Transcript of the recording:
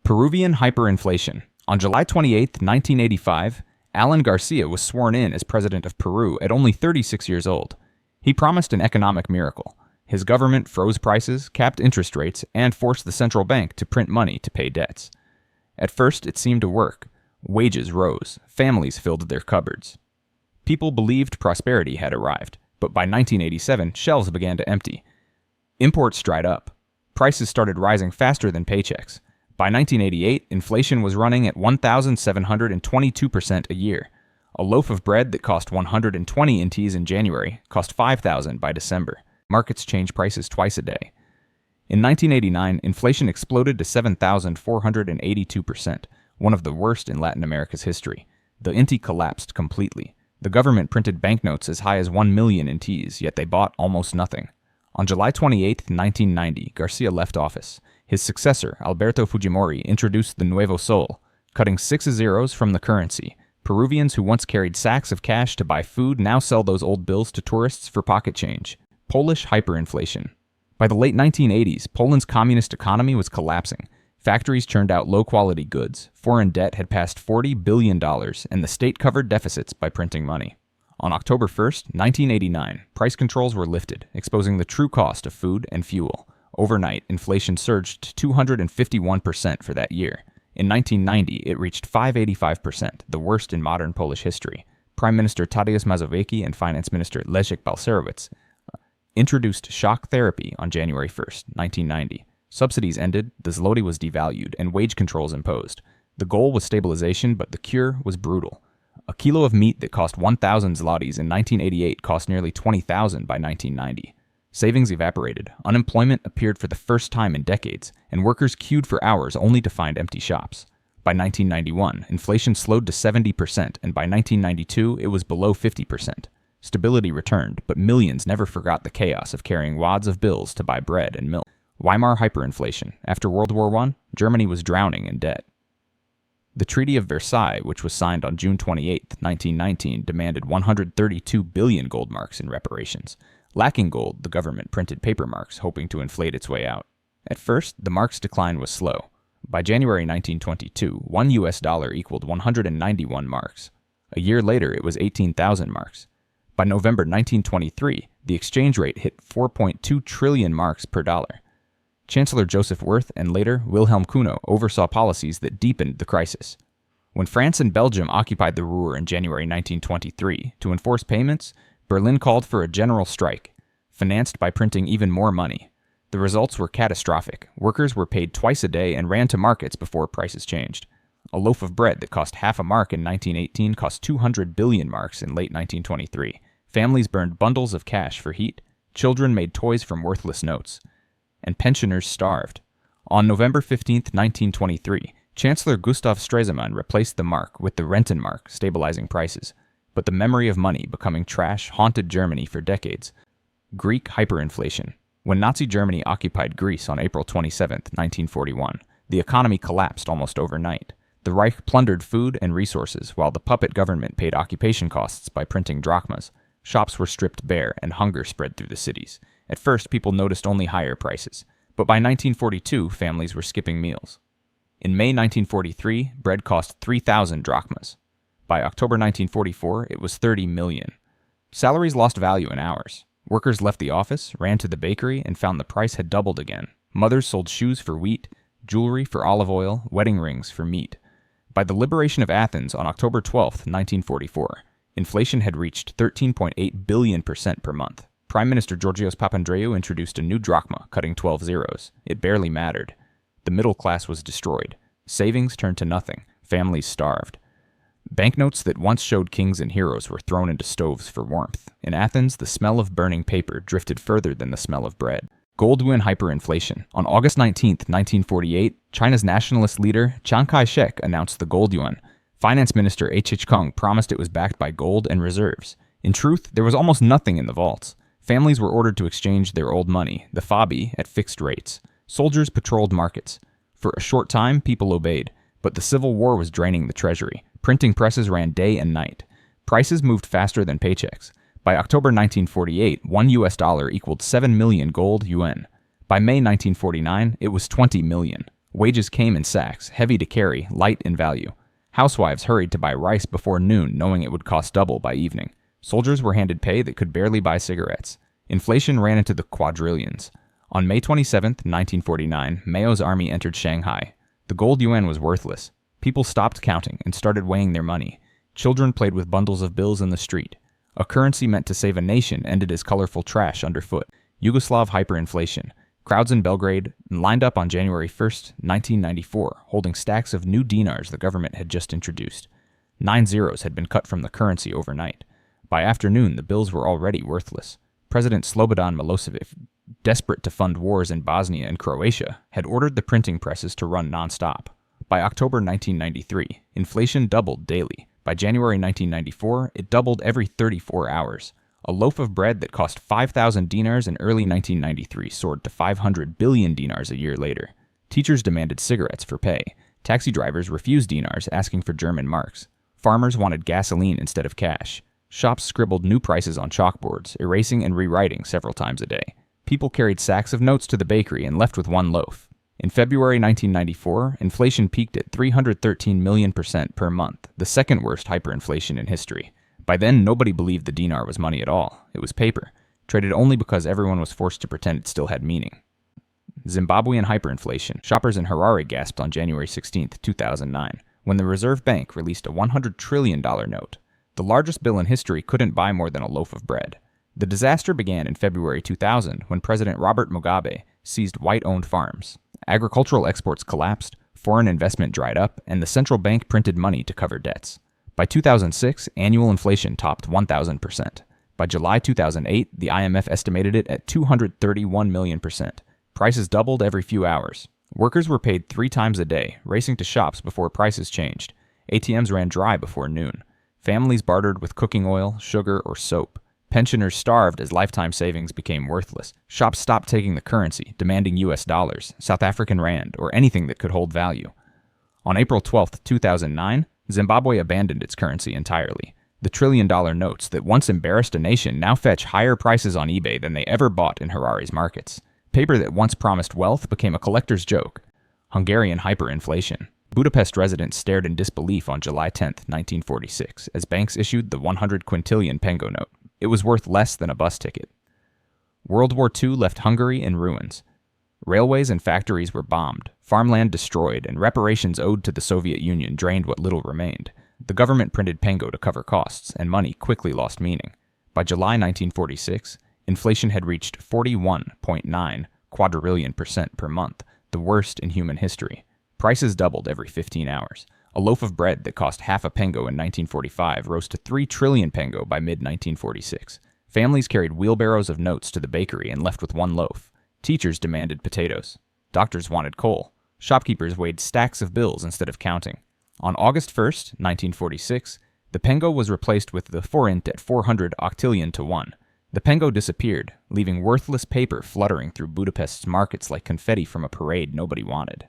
Peruvian hyperinflation. On July 28, 1985, Alan Garcia was sworn in as president of Peru at only 36 years old. He promised an economic miracle. His government froze prices, capped interest rates, and forced the central bank to print money to pay debts. At first, it seemed to work. Wages rose. Families filled their cupboards. People believed prosperity had arrived, but by 1987, shelves began to empty. Imports dried up. Prices started rising faster than paychecks. By 1988, inflation was running at 1,722% a year. A loaf of bread that cost 120 NTs in January cost 5,000 by December. Markets change prices twice a day. In 1989, inflation exploded to 7,482%, one of the worst in Latin America's history. The NT collapsed completely. The government printed banknotes as high as 1 million NTs, yet they bought almost nothing. On July 28, 1990, Garcia left office. His successor, Alberto Fujimori, introduced the Nuevo Sol, cutting 6 zeros from the currency. Peruvians who once carried sacks of cash to buy food now sell those old bills to tourists for pocket change. Polish hyperinflation. By the late 1980s, Poland's communist economy was collapsing. Factories churned out low-quality goods, foreign debt had passed $40 billion, and the state covered deficits by printing money. On October 1, 1989, price controls were lifted, exposing the true cost of food and fuel. Overnight, inflation surged to 251% for that year. In 1990, it reached 585%, the worst in modern Polish history. Prime Minister Tadeusz Mazowiecki and Finance Minister Leszek Balcerowicz introduced shock therapy on January 1, 1990. Subsidies ended, the zloty was devalued, and wage controls imposed. The goal was stabilization, but the cure was brutal. A kilo of meat that cost 1,000 zlotys in 1988 cost nearly 20,000 by 1990. Savings evaporated, unemployment appeared for the first time in decades, and workers queued for hours only to find empty shops. By 1991, inflation slowed to 70%, and by 1992, it was below 50%. Stability returned, but millions never forgot the chaos of carrying wads of bills to buy bread and milk. Weimar hyperinflation. After World War I, Germany was drowning in debt. The Treaty of Versailles, which was signed on June 28, 1919, demanded 132 billion gold marks in reparations. Lacking gold, the government printed paper marks, hoping to inflate its way out. At first, the mark's decline was slow. By January 1922, $1 US equaled 191 marks. A year later, it was 18,000 marks. By November 1923, the exchange rate hit 4.2 trillion marks per dollar. Chancellor Joseph Wirth and later Wilhelm Kuno oversaw policies that deepened the crisis. When France and Belgium occupied the Ruhr in January 1923 to enforce payments, Berlin called for a general strike, financed by printing even more money. The results were catastrophic. Workers were paid twice a day and ran to markets before prices changed. A loaf of bread that cost half a mark in 1918 cost 200 billion marks in late 1923. Families burned bundles of cash for heat. Children made toys from worthless notes. And pensioners starved. On November 15, 1923, Chancellor Gustav Stresemann replaced the mark with the Rentenmark, stabilizing prices. But the memory of money becoming trash haunted Germany for decades. Greek hyperinflation. When Nazi Germany occupied Greece on April 27, 1941, the economy collapsed almost overnight. The Reich plundered food and resources, while the puppet government paid occupation costs by printing drachmas. Shops were stripped bare, and hunger spread through the cities. At first, people noticed only higher prices, but by 1942, families were skipping meals. In May 1943, bread cost 3,000 drachmas. By October 1944, it was 30 million. Salaries lost value in hours. Workers left the office, ran to the bakery, and found the price had doubled again. Mothers sold shoes for wheat, jewelry for olive oil, wedding rings for meat. By the liberation of Athens on October 12, 1944, inflation had reached 13.8 billion% per month. Prime Minister Georgios Papandreou introduced a new drachma, cutting 12 zeros. It barely mattered. The middle class was destroyed. Savings turned to nothing. Families starved. Banknotes that once showed kings and heroes were thrown into stoves for warmth. In Athens, the smell of burning paper drifted further than the smell of bread. Gold Yuan hyperinflation. On August 19, 1948, China's nationalist leader Chiang Kai-shek announced the gold yuan. Finance Minister H. Kung promised it was backed by gold and reserves. In truth, there was almost nothing in the vaults. Families were ordered to exchange their old money, the fabi, at fixed rates. Soldiers patrolled markets. For a short time, people obeyed, but the Civil War was draining the treasury. Printing presses ran day and night. Prices moved faster than paychecks. By October 1948, $1 US equaled 7 million gold yuan. By May 1949, it was 20 million. Wages came in sacks, heavy to carry, light in value. Housewives hurried to buy rice before noon, knowing it would cost double by evening. Soldiers were handed pay that could barely buy cigarettes. Inflation ran into the quadrillions. On May 27, 1949, Mao's army entered Shanghai. The gold yuan was worthless. People stopped counting and started weighing their money. Children played with bundles of bills in the street. A currency meant to save a nation ended as colorful trash underfoot. Yugoslav hyperinflation. Crowds in Belgrade lined up on January 1, 1994, holding stacks of new dinars the government had just introduced. 9 zeros had been cut from the currency overnight. By afternoon, the bills were already worthless. President Slobodan Milosevic, desperate to fund wars in Bosnia and Croatia, had ordered the printing presses to run nonstop. By October 1993, inflation doubled daily. By January 1994, it doubled every 34 hours. A loaf of bread that cost 5,000 dinars in early 1993 soared to 500 billion dinars a year later. Teachers demanded cigarettes for pay. Taxi drivers refused dinars, asking for German marks. Farmers wanted gasoline instead of cash. Shops scribbled new prices on chalkboards, erasing and rewriting several times a day. People carried sacks of notes to the bakery and left with one loaf. In February 1994, inflation peaked at 313 million% per month, the second worst hyperinflation in history. By then, nobody believed the dinar was money at all. It was paper, traded only because everyone was forced to pretend it still had meaning. Zimbabwean hyperinflation. Shoppers in Harare gasped on January 16, 2009, when the Reserve Bank released a $100 trillion note. The largest bill in history couldn't buy more than a loaf of bread. The disaster began in February 2000 when President Robert Mugabe seized white-owned farms. Agricultural exports collapsed, foreign investment dried up, and the central bank printed money to cover debts. By 2006, annual inflation topped 1,000%. By July 2008, the IMF estimated it at 231 million%. Prices doubled every few hours. Workers were paid 3 times a day, racing to shops before prices changed. ATMs ran dry before noon. Families bartered with cooking oil, sugar, or soap. Pensioners starved as lifetime savings became worthless. Shops stopped taking the currency, demanding US dollars, South African rand, or anything that could hold value. On April 12, 2009, Zimbabwe abandoned its currency entirely. The trillion-dollar notes that once embarrassed a nation now fetch higher prices on eBay than they ever bought in Harare's markets. Paper that once promised wealth became a collector's joke. Hungarian hyperinflation. Budapest residents stared in disbelief on July 10, 1946, as banks issued the 100 quintillion pengo note. It was worth less than a bus ticket. World War II left Hungary in ruins. Railways and factories were bombed, farmland destroyed, and reparations owed to the Soviet Union drained what little remained. The government printed pengo to cover costs, and money quickly lost meaning. By July 1946, inflation had reached 41.9 quadrillion% per month, the worst in human history. Prices doubled every 15 hours. A loaf of bread that cost half a pengo in 1945 rose to 3 trillion pengo by mid-1946. Families carried wheelbarrows of notes to the bakery and left with one loaf. Teachers demanded potatoes. Doctors wanted coal. Shopkeepers weighed stacks of bills instead of counting. On August 1, 1946, the pengo was replaced with the forint at 400 octillion to 1. The pengo disappeared, leaving worthless paper fluttering through Budapest's markets like confetti from a parade nobody wanted.